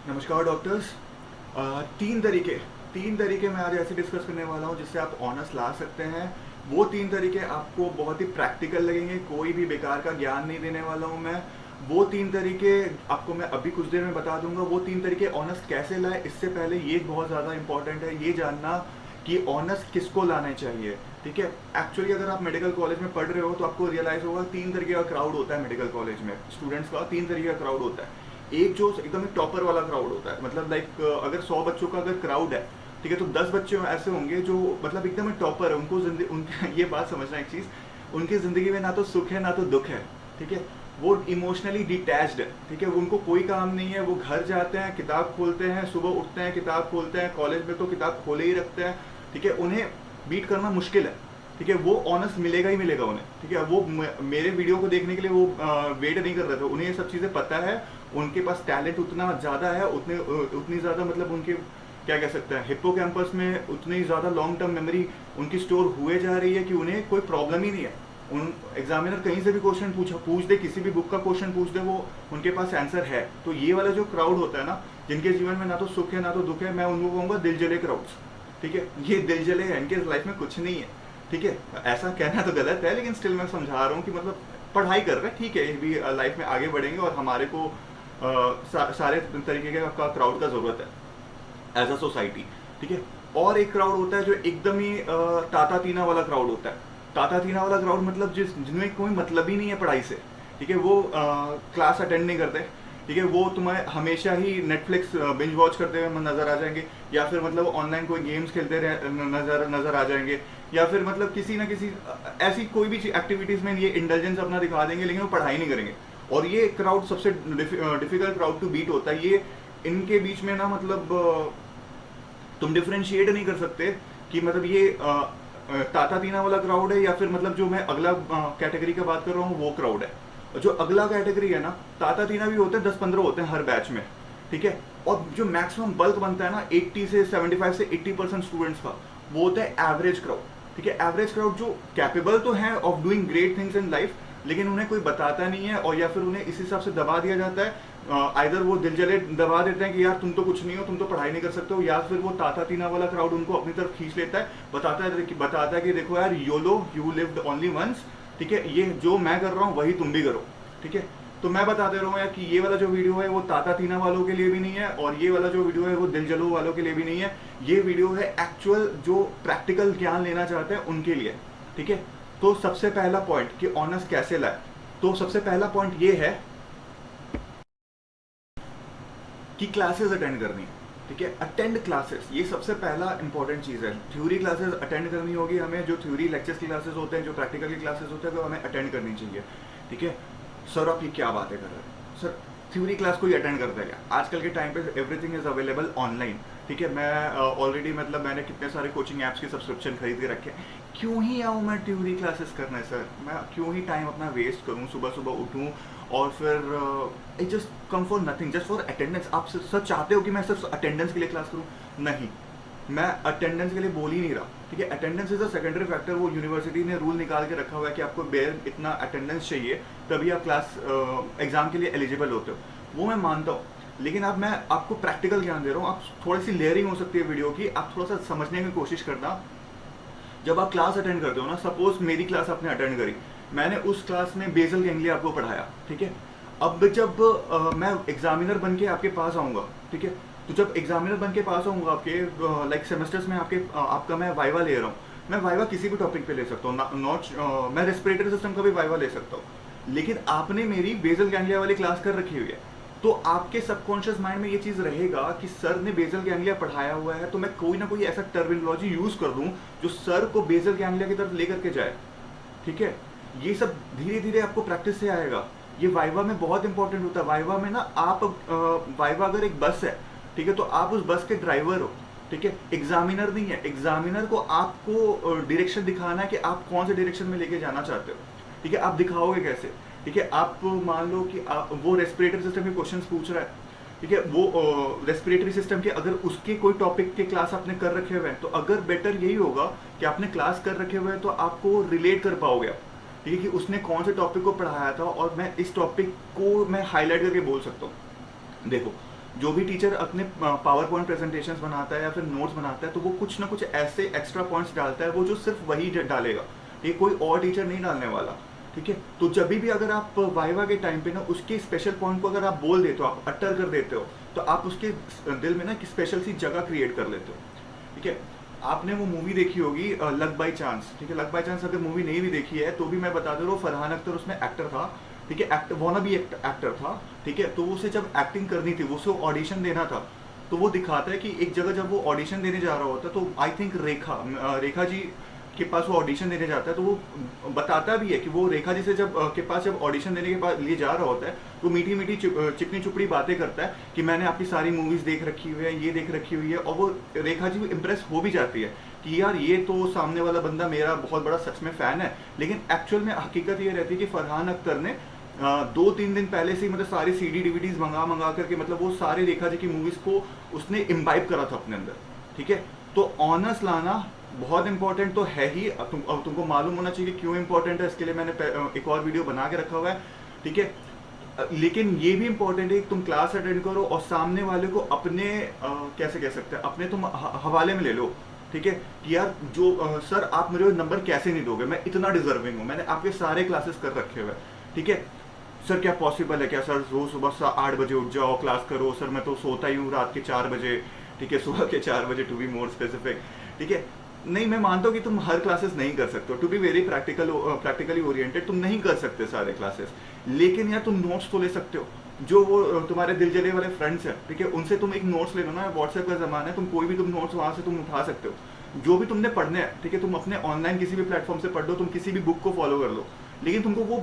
नमस्कार डॉक्टर्स। तीन तरीके मैं आज ऐसे डिस्कस करने वाला हूँ जिससे आप ऑनर्स ला सकते हैं। वो तीन तरीके आपको बहुत ही प्रैक्टिकल लगेंगे, कोई भी बेकार का ज्ञान नहीं देने वाला हूँ मैं। वो तीन तरीके आपको मैं अभी कुछ देर में बता दूंगा। वो तीन तरीके ऑनर्स कैसे लाए, इससे पहले ये बहुत ज़्यादा इंपॉर्टेंट है ये जानना कि ऑनर्स किसको लाने चाहिए। ठीक है, एक्चुअली अगर आप मेडिकल कॉलेज में पढ़ रहे हो तो आपको रियलाइज होगा तीन तरीके का क्राउड होता है मेडिकल कॉलेज में। स्टूडेंट्स का तीन तरीके का क्राउड होता है। एक जो एकदम टॉपर वाला क्राउड होता है, मतलब लाइक अगर 100 बच्चों का अगर क्राउड है, ठीक है, तो 10 बच्चे ऐसे होंगे जो मतलब एकदम टॉपर है। उनको जिंदगी उनकी ये बात समझना एक चीज, उनकी जिंदगी में ना तो सुख है ना तो दुख है। ठीक है, वो इमोशनली डिटैच्ड है। ठीक है, उनको कोई काम नहीं है, वो घर जाते हैं, किताब खोलते हैं, सुबह उठते हैं, किताब खोलते हैं, कॉलेज में तो किताब खोले ही रखते हैं। ठीक है, उन्हें बीट करना मुश्किल है। ठीक है, वो ऑनर्स मिलेगा ही मिलेगा उन्हें। ठीक है, वो मेरे वीडियो को देखने के लिए वो वेट नहीं कर रहे थे, उन्हें ये सब चीज़ें पता है। उनके पास टैलेंट उतना ज़्यादा है, उतनी ज़्यादा मतलब उनके क्या कह सकते हैं, हिप्पो कैंपस में उतनी ज़्यादा लॉन्ग टर्म मेमोरी उनकी स्टोर हुए जा रही है कि उन्हें कोई प्रॉब्लम ही नहीं है। उन एग्जामिनर कहीं से भी क्वेश्चन पूछ दे, किसी भी बुक का क्वेश्चन पूछ दे, वो उनके पास आंसर है। तो ये वाला जो क्राउड होता है ना, जिनके जीवन में ना तो सुख है ना तो दुख है, मैं उनको कहूँगा दिल जले क्राउड्स। ठीक है, ये दिल जले हैं, इनके लाइफ में कुछ नहीं है। ठीक है, ऐसा कहना तो गलत है, लेकिन स्टिल मैं समझा रहा हूँ कि मतलब पढ़ाई कर रहे हैं, ठीक है, ये भी लाइफ में आगे बढ़ेंगे और हमारे को सारे तरीके का क्राउड का जरूरत है एज अ सोसाइटी। ठीक है, और एक क्राउड होता है जो एकदम ही ताता तीना वाला क्राउड होता है। ताता तीना वाला क्राउड मतलब जिनमें कोई मतलब ही नहीं है पढ़ाई से। ठीक है, वो क्लास अटेंड नहीं करते। ठीक है, वो तुम्हें हमेशा ही नेटफ्लिक्स बिंज वॉच करते हुए नजर आ जाएंगे, या फिर मतलब ऑनलाइन कोई गेम्स खेलते नजर नजर आ जाएंगे, या फिर मतलब किसी ना किसी ऐसी कोई भी एक्टिविटीज में ये इंटेलिजेंस अपना दिखा देंगे, लेकिन वो पढ़ाई नहीं करेंगे। और ये क्राउड सबसे डिफिकल्ट क्राउड टू बीट होता है। ये इनके बीच में ना मतलब तुम डिफ्रेंशिएट नहीं कर सकते कि मतलब ये ताता तीना वाला क्राउड है या फिर मतलब जो मैं अगला कैटेगरी का बात कर रहा हूँ वो क्राउड है। जो अगला कैटेगरी है ना, ताता तीना भी होते हैं, 10-15 होते हैं हर बैच में। ठीक है, और जो मैक्सिमम बल्क बनता है ना 80 से 75 से 80% स्टूडेंट्स का, वो होता है एवरेज क्राउड। ठीक है, एवरेज क्राउड जो कैपेबल तो है of doing great things in life, लेकिन उन्हें कोई बताता नहीं है, और या फिर उन्हें इस हिसाब से दबा दिया जाता है। आइदर वो दिल जले दबा देते हैं कि यार तुम तो कुछ नहीं हो, तुम तो पढ़ाई नहीं कर सकते हो, या फिर वो ताता तीना वाला क्राउड उनको अपनी तरफ खींच लेता है, बताता है कि देखो यार, YOLO you lived only once. ठीक है, ये जो मैं कर रहा हूँ वही तुम भी करो। ठीक है, तो मैं बता दे रहा हूँ यार कि ये वाला जो वीडियो है वो ताता तीना वालों के लिए भी नहीं है, और ये वाला जो वीडियो है वो दिल जलो वालों के लिए भी नहीं है। ये वीडियो है एक्चुअल जो प्रैक्टिकल ज्ञान लेना चाहते हैं उनके लिए। ठीक है, तो सबसे पहला पॉइंट कि ऑनर्स कैसे लाए, तो सबसे पहला पॉइंट ये है कि क्लासेस अटेंड करनी है। ठीक है, अटेंड क्लासेस, ये सबसे पहला इंपॉर्टेंट चीज़ है। थ्योरी क्लासेस अटेंड करनी होगी हमें, जो थ्योरी लेक्चर्स की क्लासेस होते हैं, जो प्रैक्टिकल की क्लासेस होते हैं, वो हमें अटेंड करनी चाहिए। ठीक है, सर आप ये क्या बातें कर रहे हैं सर, थ्योरी क्लास कोई अटेंड करता है क्या? आजकल के टाइम पे एवरीथिंग इज अवेलेबल ऑनलाइन। ठीक है, मैं ऑलरेडी मतलब मैंने कितने सारे कोचिंग ऐप्स के सब्सक्रिप्शन खरीद के रखे हैं। क्यों ही आऊँ मैं थ्योरी क्लासेस करने सर, मैं क्यों ही टाइम अपना वेस्ट करूँ, सुबह सुबह उठूँ और फिर I just come for nothing, just for attendance. आप सर चाहते हो कि मैं सिर्फ अटेंडेंस के लिए क्लास करूँ? नहीं, मैं अटेंडेंस के लिए बोल ही नहीं रहा। ठीक है, attendance is a secondary factor. वो यूनिवर्सिटी ने रूल निकाल के रखा हुआ है कि आपको बेयर इतना अटेंडेंस चाहिए, तभी आप क्लास एग्जाम के लिए एलिजिबल होते हो। वो मैं मानता हूँ, लेकिन अब मैं आपको प्रैक्टिकल ज्ञान दे रहा हूँ। आप थोड़ी सी लेयरिंग हो सकती है वीडियो की, आप थोड़ा सा समझने की कोशिश करना। जब आप क्लास अटेंड करते हो ना, सपोज मेरी क्लास आपने अटेंड करी, मैंने उस क्लास में बेसल गैंग्लिया आपको पढ़ाया। ठीक है, अब जब मैं एग्जामिनर बन के आपके पास आऊँगा, ठीक है, तो जब एग्जामिनर बन के पास आऊँगा आपके लाइक सेमेस्टर्स में आपका मैं वाइवा ले रहा हूँ। मैं वाइवा किसी भी टॉपिक पे ले सकता हूँ, नॉट मैं रेस्पिरेटरी सिस्टम का भी वाइवा ले सकता हूँ, लेकिन आपने मेरी बेसल गैंग्लिया वाली क्लास कर रखी हुई है, तो आपके सबकॉन्शियस माइंड में ये चीज़ रहेगा कि सर ने बेसल गैंग्लिया पढ़ाया हुआ है, तो मैं कोई ना कोई ऐसा टर्मिनोलॉजी यूज़ कर दूँ जो सर को बेसल गैंग्लिया की तरफ लेकर के जाए। ठीक है, ये सब धीरे धीरे आपको प्रैक्टिस से आएगा। ये वाइवा में बहुत इंपॉर्टेंट होता है। वाइवा में ना आप वाइवा अगर एक बस है, ठीक है, तो आप उस बस के ड्राइवर हो। ठीक है, एग्जामिनर नहीं है। एग्जामिनर को आपको डायरेक्शन दिखाना है कि आप कौन से डायरेक्शन में लेके जाना चाहते हो। ठीक है, आप दिखाओगे कैसे? ठीक है, आप मान लो कि आप वो रेस्पिरेटरी सिस्टम के क्वेश्चंस पूछ रहा है। ठीक है, वो रेस्पिरेटरी सिस्टम के अगर उसके कोई टॉपिक के क्लास आपने कर रखे हुए हैं, तो अगर बेटर यही होगा कि आपने क्लास कर रखे हुए हैं तो आपको रिलेट कर पाओगे आप। ठीक है, कि उसने कौन से टॉपिक को पढ़ाया था और मैं इस टॉपिक को मैं हाईलाइट करके बोल सकता हूँ। देखो, जो भी टीचर अपने पावर पॉइंट प्रेजेंटेशंस बनाता है या फिर नोट्स बनाता है, तो वो कुछ ना कुछ ऐसे एक्स्ट्रा पॉइंट्स डालता है, वो जो सिर्फ वही डालेगा, ये कोई और टीचर नहीं डालने वाला। ठीक है, तो जब भी अगर आप वाइवा के टाइम पे ना उसके स्पेशल पॉइंट को अगर आप बोल देते हो, आप अटर कर देते हो, तो आप उसके दिल में ना एक स्पेशल सी जगह क्रिएट कर लेते हो। ठीक है, आपने वो मूवी देखी होगी लक बाई चांस। ठीक है, लक बाई चांस अगर मूवी नहीं भी देखी है तो भी मैं बता दे रहा हूँ, फरहान अख्तर उसमें एक्टर था। ठीक है, एक्टर वॉना भी एक्टर था। ठीक है, तो उसे जब एक्टिंग करनी थी, उसे ऑडिशन देना था, तो वो दिखाता है कि एक जगह जब वो ऑडिशन देने जा रहा होता है, तो आई थिंक रेखा जी के पास वो ऑडिशन देने जाता है, तो वो बताता भी है कि वो रेखा जी से के पास जब ऑडिशन देने के बाद लिए जा रहा होता है, तो मीठी मीठी चिपनी चुपड़ी बातें करता है कि मैंने आपकी सारी मूवीज देख रखी हुई है, ये देख रखी हुई है, और वो रेखा जी इम्प्रेस हो भी जाती है कि यार ये तो सामने वाला बंदा मेरा बहुत बड़ा सच में फैन है। लेकिन एक्चुअल में हकीकत ये रहती है कि फरहान अख्तर ने 2-3 दिन पहले से ही मतलब सारी सीडी डीवीडीज मंगा करके मतलब वो सारे रेखा जी की मूवीज को उसने इम्बाइब करा था अपने अंदर। ठीक है, तो ऑनर्स लाना बहुत इंपॉर्टेंट तो है ही। अब तुमको मालूम होना चाहिए कि क्यों इंपॉर्टेंट है, इसके लिए मैंने एक और वीडियो बना के रखा हुआ है। ठीक है, लेकिन ये भी इंपॉर्टेंट है कि तुम क्लास अटेंड करो और सामने वाले को अपने कैसे कह सकते हैं, अपने तुम हवाले में ले लो। ठीक है, कि यार जो सर आप मेरे नंबर कैसे नहीं दोगे, मैं इतना डिजर्विंग हूँ, मैंने आपके सारे क्लासेस कर रखे हुए। ठीक है सर, क्या पॉसिबल है क्या सर, रोज सुबह 8 बजे उठ जाओ, क्लास करो। सर मैं तो सोता ही हूँ रात के 4 बजे। ठीक है, सुबह के 4 बजे, टू बी मोर स्पेसिफिक। ठीक है, नहीं मैं मानता हूँ कि तुम हर क्लासेस नहीं कर सकते हो, to be very practically oriented तुम नहीं कर सकते सारे क्लासेस, लेकिन यार तुम नोट्स तो ले सकते हो। जो वो तुम्हारे दिल जले वाले फ्रेंड्स हैं, ठीक है, उनसे तुम एक नोट्स ले लो ना, व्हाट्सएप का जमाना है, तुम कोई भी तुम नोट्स वहां से तुम उठा सकते हो। जो भी तुमने पढ़ने हैं, ठीक है, तुम अपने ऑनलाइन किसी भी प्लेटफॉर्म से पढ़ लो, तुम किसी भी बुक को फॉलो कर लो, लेकिन तुमको वो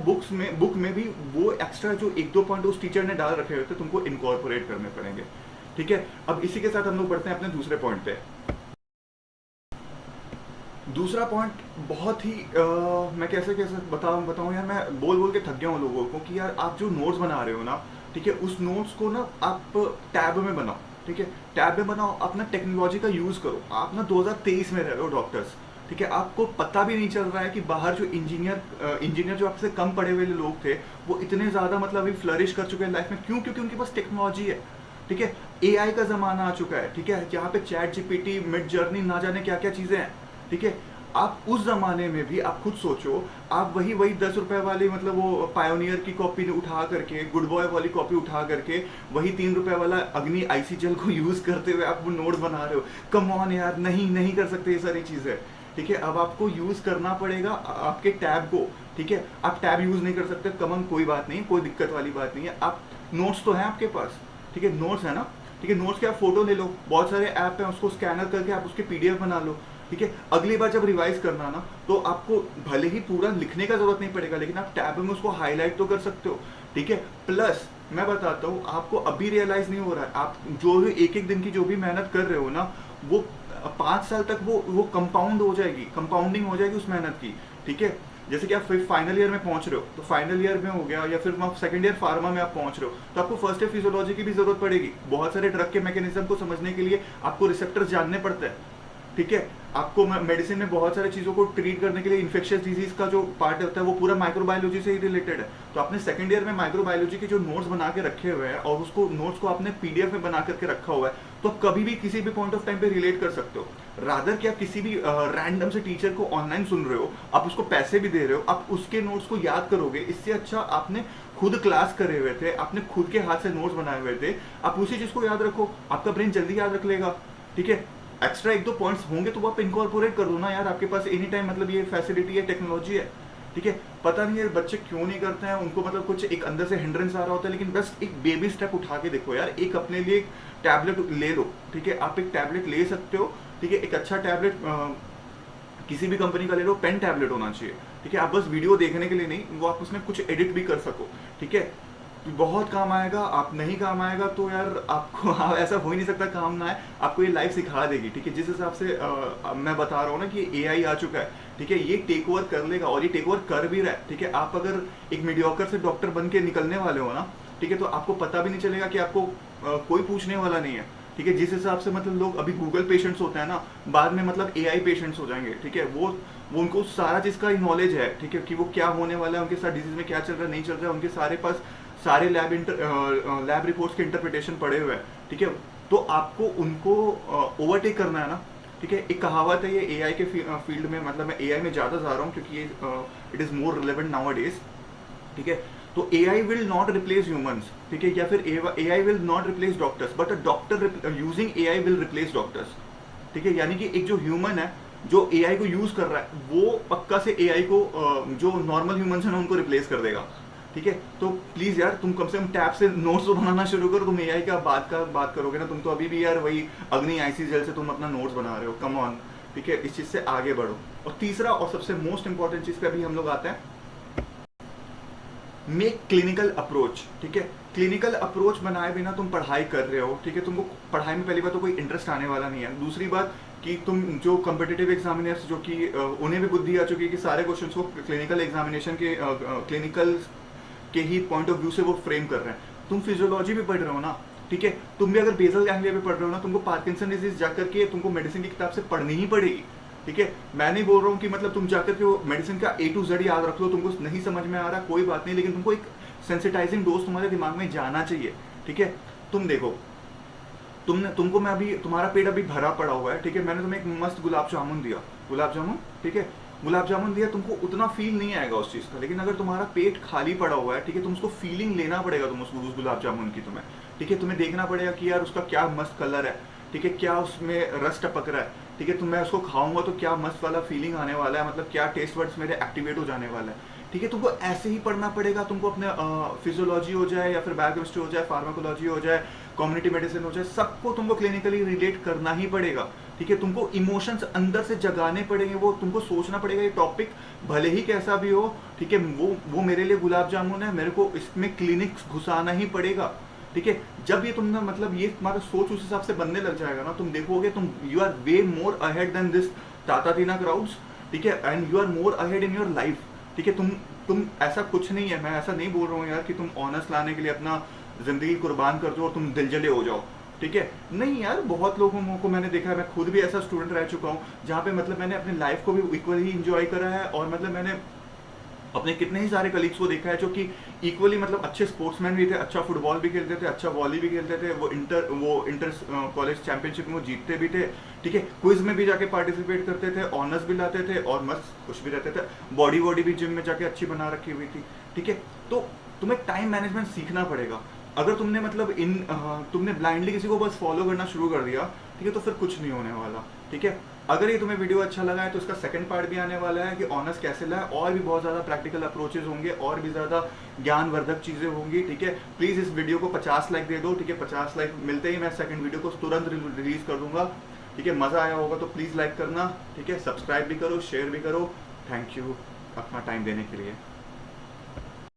बुक में भी वो एक्स्ट्रा जो 1-2 पॉइंट उस टीचर ने डाल रखे हुए थे, तुमको इनकॉर्पोरेट करने पड़ेंगे। ठीक है, अब इसी के साथ हम लोग बढ़ते हैं अपने दूसरे पॉइंट पे। दूसरा पॉइंट बहुत ही मैं कैसे कैसे बताऊं यार, मैं बोल बोल के थक गया हूँ लोगों को कि यार आप जो नोट्स बना रहे हो ना, ठीक है, उस नोट्स को ना आप टैब में बनाओ। ठीक है, टैब में बनाओ, अपना टेक्नोलॉजी का यूज करो। आप ना 2023 में रह रहे हो डॉक्टर्स। ठीक है, आपको पता भी नहीं चल रहा है कि बाहर जो इंजीनियर जो आपसे कम पढ़े हुए लोग थे, वो इतने ज्यादा मतलब अभी फ्लरिश कर चुके हैं लाइफ में। क्यों? क्योंकि उनके पास टेक्नोलॉजी है। ठीक है, एआई का जमाना आ चुका है। ठीक है, जहाँ पे चैट जीपीटी, मिड जर्नी, ना जाने क्या क्या चीजें हैं। ठीक है, आप उस जमाने में भी आप खुद सोचो, आप वही 10 रुपए वाली मतलब वो पायोनियर की कॉपी उठा करके, गुड बॉय वाली कॉपी उठा करके, वही 3 रुपए वाला अग्नि आईसी जेल को यूज करते हुए आप वो नोट्स बना रहे हो। कम ऑन यार, नहीं कर सकते ये सारी चीजें। ठीक है, अब आपको यूज करना पड़ेगा आपके टैब को। ठीक है, आप टैब यूज नहीं कर सकते, कमन कोई बात नहीं, कोई दिक्कत वाली बात नहीं है। आप नोट्स तो है आपके पास। ठीक है, नोट्स है ना। ठीक है, नोट्स के आप फोटो ले लो, बहुत सारे ऐप हैं, उसको स्कैनर करके आप उसके पीडीएफ बना लो। ठीक है, अगली बार जब रिवाइज करना ना, तो आपको भले ही पूरा लिखने का जरूरत नहीं पड़ेगा, लेकिन आप टैब में उसको हाईलाइट तो कर सकते हो। ठीक है, प्लस मैं बताता हूँ आपको, अभी रियलाइज नहीं हो रहा है, आप जो एक एक दिन की जो भी मेहनत कर रहे हो ना, वो 5 साल तक वो कंपाउंड हो जाएगी, कंपाउंडिंग हो जाएगी उस मेहनत की। ठीक है, जैसे कि आप फाइनल ईयर में पहुंच रहे हो, तो फाइनल ईयर में हो गया, या फिर आप सेकंड ईयर फार्मा में आप पहुंच रहे हो, तो आपको फर्स्ट ईयर फिजियोलॉजी की भी जरूरत पड़ेगी। बहुत सारे ड्रग के मैकेनिज्म को समझने के लिए आपको रिसेप्टर्स जानने पड़ते हैं। ठीक है, आपको मेडिसिन में बहुत सारी चीजों को ट्रीट करने के लिए इन्फेक्शियस डिजीज का जो पार्ट होता है वो पूरा माइक्रोबायोलॉजी से ही रिलेटेड है। तो आपने सेकंड ईयर में माइक्रोबायोलॉजी के जो नोट्स बना के रखे हुए हैं और उसको नोट्स को आपने पीडीएफ में बना करके रखा हुआ है, तो कभी भी किसी भी पॉइंट ऑफ टाइम पे रिलेट कर सकते हो। रादर कि आप किसी भी रैंडम से टीचर को ऑनलाइन सुन रहे हो, आप उसको पैसे भी दे रहे हो, आप उसके नोट्स को याद करोगे। इससे अच्छा आपने खुद क्लास करे हुए थे, आपने खुद के हाथ से नोट्स बनाए हुए थे, आप उसी चीज को याद रखो, आपका ब्रेन जल्दी याद रख लेगा। ठीक है, एक्स्ट्रा 1-2 पॉइंट्स होंगे तो वो आप इनकॉर्पोरेट कर दो ना यार, आपके पास एनी टाइम मतलब ये फैसिलिटी है, टेक्नोलॉजी है। ठीक है, पता नहीं है बच्चे क्यों नहीं करते हैं, उनको मतलब कुछ एक अंदर से हिंड्रेंस आ रहा होता है, लेकिन बस एक बेबी स्टेप उठा के देखो यार, एक अपने लिए एक टैबलेट ले लो। ठीक है, आप एक टैबलेट ले सकते हो। ठीक है, एक अच्छा टैबलेट किसी भी कंपनी का ले लो, पेन टैबलेट होना चाहिए। ठीक है, आप बस वीडियो देखने के लिए नहीं, वो आप उसमें कुछ एडिट भी कर सको। ठीक है, बहुत काम आएगा। आप नहीं काम आएगा तो यार आपको ऐसा हो ही नहीं सकता काम ना है, आपको ये लाइफ सिखा देगी। ठीक है, जिस हिसाब से मैं बता रहा हूँ ना कि एआई आ चुका है। ठीक है, ये टेक ओवर कर लेगा और ये टेक ओवर कर भी रहा है। ठीक है, आप अगर एक मीडियोकर से डॉक्टर बन के निकलने वाले हो ना, ठीक है, तो आपको पता भी नहीं चलेगा कि आपको कोई पूछने वाला नहीं है। ठीक है, जिस हिसाब से मतलब लोग अभी गूगल पेशेंट्स होते हैं ना, बाद में मतलब एआई पेशेंट्स हो जाएंगे। ठीक है, वो उनको सारा चीज का नॉलेज है। ठीक है, कि वो क्या होने वाला है, उनके साथ डिजीज में क्या चल रहा है, नहीं चल रहा है, उनके सारे पास सारे लैब रिपोर्ट्स के इंटरप्रिटेशन पड़े हुए हैं, ठीक है। तो आपको उनको ओवरटेक करना है ना, ठीक है। एक कहावत है, ये एआई के फील्ड में, मतलब मैं एआई में ज़्यादा जा रहा हूँ क्योंकि ये it is more relevant now days, ठीक है। तो AI will not replace humans, ठीक है, या फिर AI will not replace doctors, but a doctor using AI will replace doctors, ठीक है। यानी कि एक जो ह्यूमन है जो एआई को यूज कर रहा है वो पक्का से एआई को जो नॉर्मल ह्यूमंस हैं ना उनको रिप्लेस कर देगा, ठीक है। तो प्लीज यार तुम कम से कम टैब से नोट्स बनाना शुरू करो, तुम एआई का बात करोगे ना, तुम तो अभी भी यार वही अग्नि आईसी जेल से तुम अपना नोट्स बना रहे हो, कम ऑन, ठीक है। इस चीज से आगे बढ़ो। और तीसरा और सबसे मोस्ट इंपॉर्टेंट चीज पे अभी हम लोग आते हैं, मेक क्लिनिकल अप्रोच, ठीक है। क्लिनिकल अप्रोच बनाए बिना तुम पढ़ाई कर रहे हो, ठीक है, तुमको पढ़ाई में पहली बात तो कोई इंटरेस्ट आने वाला नहीं है। दूसरी बात कि तुम जो कम्पिटिटिव एग्जामिनर्स जो कि उन्हें भी बुद्धि आ चुकी है कि सारे क्वेश्चंस को क्लिनिकल एग्जामिनेशन के क्लिनिकल के ही पॉइंट ऑफ व्यू से वो फ्रेम कर रहे हैं। तुम फिजियोलॉजी भी पढ़ रहे हो ना, ठीक है। तुम भी अगर बेसल गैंग्लिया भी पढ़ रहे हो ना, तुमको पार्किंसन डिजीज जाकर के तुमको मेडिसिन की किताब से पढ़नी ही पड़ेगी, ठीक है। मैं नहीं बोल रहा हूँ कि मतलब तुम जाकर के वो मेडिसिन का A to Z याद रख लो, तुमको नहीं समझ में आ रहा कोई बात नहीं, लेकिन तुमको एक सेंसिटाइजिंग डोज तुम्हारे दिमाग में जाना चाहिए, ठीक है। तुम देखो, तुमको मैं अभी, तुम्हारा पेट अभी भरा पड़ा हुआ है, ठीक है, मैंने तुम्हें एक मस्त गुलाब जामुन दिया, गुलाब जामुन, ठीक है, गुलाब जामुन दिया, तुमको उतना फील नहीं आएगा उस चीज़ का। लेकिन अगर तुम्हारा पेट खाली पड़ा हुआ है, ठीक है, तुम उसको फीलिंग लेना पड़ेगा, तुम उस गुलाब जामुन की तुम्हें, ठीक है। तुम्हें देखना पड़ेगा कि यार उसका क्या मस्त कलर है, ठीक है, क्या उसमें रस टपक रहा है, ठीक है। तो मैं उसको खाऊंगा तो क्या मस्त वाला फीलिंग आने वाला है, मतलब क्या टेस्ट वर्ड्स मेरे एक्टिवेट हो जाने वाला है, ठीक है। तुमको ऐसे ही पढ़ना पड़ेगा। तुमको अपने फिजियोलॉजी हो जाए या फिर बायोकेमिस्ट्री हो जाए, फार्माकोलॉजी हो जाए, कम्युनिटी मेडिसिन हो जाए, सबको तुमको क्लिनिकली रिलेट करना ही पड़ेगा, ठीक है। तुमको इमोशंस अंदर से जगाने पड़ेंगे, वो तुमको सोचना पड़ेगा ये टॉपिक भले ही कैसा भी हो, ठीक है, वो मेरे लिए गुलाब जामुन है, मेरे को इसमें क्लिनिक्स घुसाना ही पड़ेगा, ठीक है। जब ये तुमने मतलब ये तुम्हारा सोच उस हिसाब से बनने लग जाएगा ना, तुम देखोगे तुम you are way more ahead than this टाटा टीना क्राउड्स, ठीक है, and you are more ahead in your life, ठीक है। तुम ऐसा कुछ नहीं है, मैं ऐसा नहीं बोल रहा हूँ यार कि तुम ऑनर्स लाने के लिए अपना जिंदगी कुर्बान कर दो और तुम दिलजले हो जाओ, ठीक है, नहीं यार। बहुत लोगों को मैंने देखा है, मैं खुद भी ऐसा स्टूडेंट रह चुका हूँ जहाँ पे मतलब मैंने अपनी लाइफ को भी इक्वली इंजॉय करा है, और मतलब मैंने अपने कितने ही सारे कलीग्स को देखा है जो कि इक्वली मतलब अच्छे स्पोर्ट्समैन भी थे, अच्छा फुटबॉल भी खेलते थे, अच्छा वॉली भी खेलते थे, वो इंटर कॉलेज चैंपियनशिप में वो जीतते भी थे, ठीक है, क्विज में भी जाके पार्टिसिपेट करते थे, ऑनर्स भी लाते थे और मस्त खुश भी रहते थे, बॉडी भी जिम में जाके अच्छी बना रखी हुई थी, ठीक है। तो तुम्हें टाइम मैनेजमेंट सीखना पड़ेगा। अगर तुमने मतलब तुमने ब्लाइंडली किसी को बस फॉलो करना शुरू कर दिया, ठीक है, तो फिर कुछ नहीं होने वाला, ठीक है। अगर ये तुम्हें वीडियो अच्छा लगा है तो इसका सेकंड पार्ट भी आने वाला है कि ऑनर्स कैसे लाए, और भी बहुत ज़्यादा प्रैक्टिकल अप्रोचेज होंगे और भी ज़्यादा ज्ञानवर्धक चीज़ें होंगी, ठीक है। प्लीज़ इस वीडियो को 50 लाइक दे दो, ठीक है, 50 लाइक मिलते ही मैं सेकंड वीडियो को तुरंत रिलीज कर दूंगा, ठीक है। मज़ा आया होगा तो प्लीज़ लाइक करना, ठीक है, सब्सक्राइब भी करो, शेयर भी करो। थैंक यू अपना टाइम देने के लिए।